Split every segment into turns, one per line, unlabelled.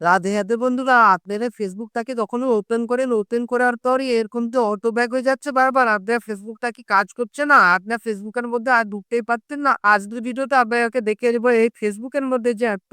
রাধে রাধে বন্ধুরা, আপনারা ফেসবুকটাকে যখন ওপেন করার পরই এরকম তো অটো ব্যাক হয়ে যাচ্ছে বারবার। আপনার ফেসবুকটা কি কাজ করছে না? আপনার ফেসবুকের মধ্যে আর ঢুকতেই পারতেন না। আজকের ভিডিওতে আপনাকে দেখিয়ে দেবো এই ফেসবুকের মধ্যে যে এত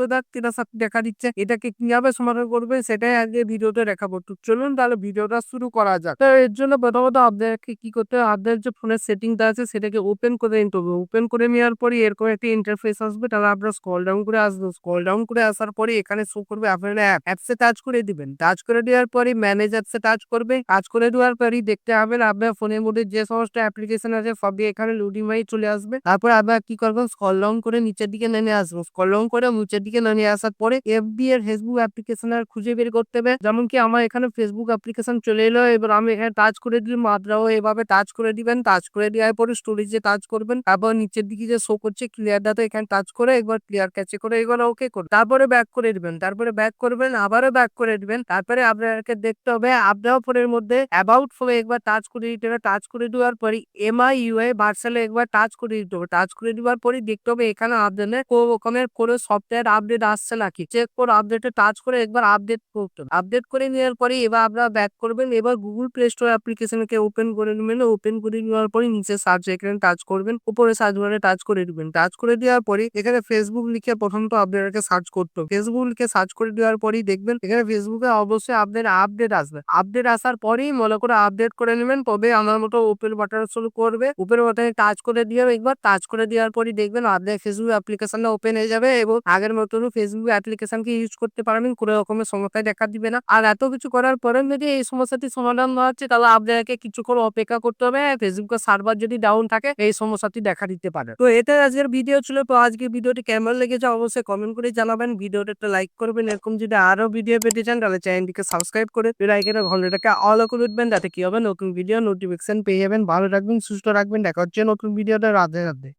সাথে দেখা দিচ্ছে এটাকে কিভাবে সমাধান করবেন, সেটাই আজকে ভিডিওতে দেখাবো। তো চলুন তাহলে ভিডিওটা শুরু করা যাক। তো এর জন্য প্রথমত আপনাকে কি করতে হবে, আপনার যে ফোনের সেটিংটা আছে সেটাকে ওপেন করে নিতে হবে। ওপেন করে নেওয়ার পরে এরকম একটা ইন্টারফেস আসবে, তাহলে আপনার স্ক্রল ডাউন করে আসবে। স্ক্রল ডাউন করে আসার পরে এখানে শো করবে আপনার অ্যাপসে টাচ করে দিবেন। টাচ করে দেওয়ার পরে ম্যানেজ অ্যাপসে টাচ করবে। টাচ করে দেওয়ার পরেই দেখতে পাবেন আপনার ফোনের মধ্যে যে সমস্ত অ্যাপ্লিকেশন আছে সবই এখানে লোডিং হয়ে চলে আসবে। তারপর আপনার কি করবেন, স্ক্রল ডাউন করে নিচের দিকে নেমে আসবো। স্ক্রল ডাউন করে নিচের দিকে নেমে আসার পরে এফবি এর ফেসবুক অ্যাপ্লিকেশন আর খুঁজে বের করতে হবে। যেমন কি আমার এখানে ফেসবুক অ্যাপ্লিকেশন চলে এলো, এবার আমি এখানে টাচ করে দিলাম। আপনারাও এভাবে টাচ করে দিবেন। টাচ করে দেওয়ার পরে স্টোরেজে টাচ করবেন। তারপর নিচের দিকে যে শো করছে ক্লিয়ার ডাটা, এখানে টাচ করে একবার ক্লিয়ার ক্যাচে করে এবার ওকে করুন। তারপরে ব্যাক করে দিবেন। তারপরে ব্যাক করবেন, আবারও ব্যাক করে দিবেন। তারপরে আপনাকে দেখতে হবে আপনার ফোনের মধ্যে অ্যাবাউট ফোনে একবার টাচ করে দিতে হবে। টাচ করে দেওয়ার পরে এমআইইউআই ভার্সালে একবার টাচ করে দিতে হবে। টাচ করে দেওয়ার পরে দেখতে হবে এখানে আপনাদের কোনো রকমের কোনো সফটওয়্যার আপডেট আসছে নাকি চেক করে আপডেটে টাচ করে একবার আপডেট করতে হবে। আপডেট করে নেওয়ার পরে এবার আপনারা ব্যাক করবেন। এবার গুগল প্লে স্টোর অ্যাপ্লিকেশনকে ওপেন করে নেবেন। ওপেন করে নেওয়ার পরে নিচে সার্চ এখানে টাচ করবেন, উপরে সার্চ বারে টাচ করে দিবেন। টাচ করে দেওয়ার পরে এখানে ফেসবুক লিখে প্রথমত আপনাদেরকে সার্চ করতে হবে। ফেসবুক লিখে সার্চ করে দেওয়ার পরেই দেখবেন এখানে ফেসবুকে অবশ্যই আপনার আপডেট আসবে। আপডেট আসার পরেই মনে করে আপডেট করে নেবেন, তবে আমার মতো ওপেন বাটন শুরু করবে। উপরে বাটনে টাচ করে দিয়ে একবার টাচ করে দেওয়ার পরই দেখবেন আপনার ফেসবুক অ্যাপ্লিকেশনটা ওপেন হয়ে যাবে এবং আগের মতন ফেসবুক অ্যাপ্লিকেশনকে ইউজ করতে পারবেন। কোনো রকমের সমস্যা দেখা দিবে না। আর এত কিছু করার পরে যদি এই সমস্যাটি সমাধান না হচ্ছে, তাহলে আপনাকে কিছুক্ষণ অপেক্ষা করতে হবে। ফেসবুকের সার্ভার যদি ডাউন থাকে এই সমস্যাটি দেখা দিতে পারে। তো এটা আজকের ভিডিও ছিল। তো আজকের ভিডিওটি কেমন লেগেছে অবশ্যই কমেন্ট করে জানাবেন। ভিডিওটা একটা লাইক করবেন। এরকম যদি আরো ভিডিও পেতে চান তাহলে চ্যানেলটিকে সাবস্ক্রাইব করে বেল আইকনের ঘন্টাটাকে অল করে উঠবেন, যাতে কি হবে নতুন ভিডিও নোটিফিকেশন পেয়ে যাবেন। ভালো রাখবেন, সুস্থ রাখবেন। দেখা হচ্ছে নতুন ভিডিওতে। রাধে রাধে।